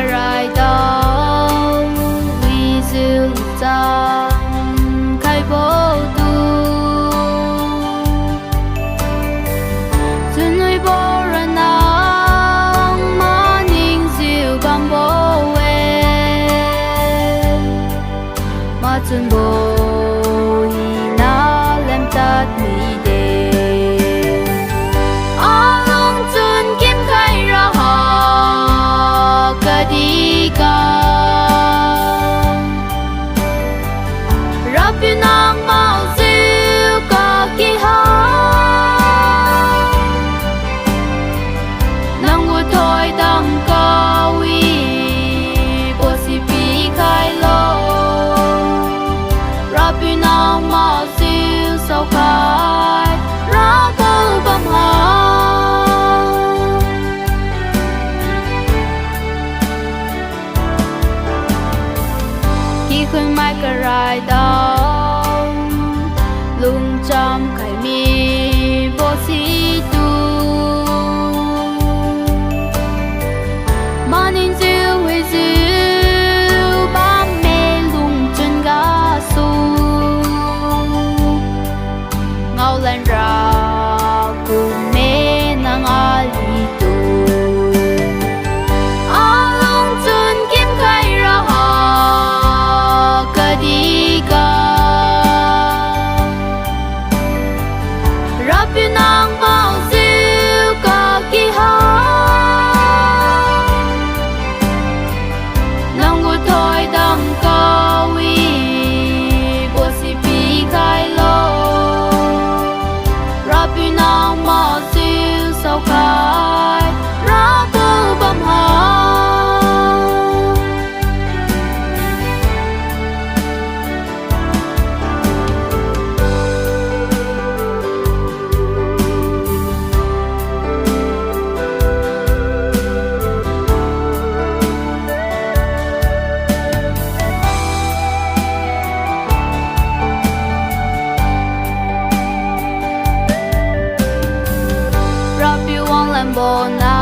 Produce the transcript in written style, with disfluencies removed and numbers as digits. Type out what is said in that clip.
rai đâu vì dư ta khai vô tu chân người bố ra nắng mà nhìn dịu bằng bố mà chân bố hi na lem tát mi đê along chân kim khai ra ha cả đi cả Rabbi nang mau siêu cả kỳ ha nang ngồi thôi đằng cao ý bố si pi khai lo Rabbi nang mau siêu sau khai ra câu bầm ha khi khơi mai cả rai đau lung trong khai mi vô si tu mà nên diêu hay diêu ba mê lung chân ga su ngao lan ra cùng mê nang ali tu along chân kim khai ra ha cả đi cả Rabbi nang mau siêu cả kỳ ha nang ngồi thôi đằng cao ý bố si pi khai lo Rabbi nang mau siêu sau khai ra câu bầm ha Rabbi wang lam bo na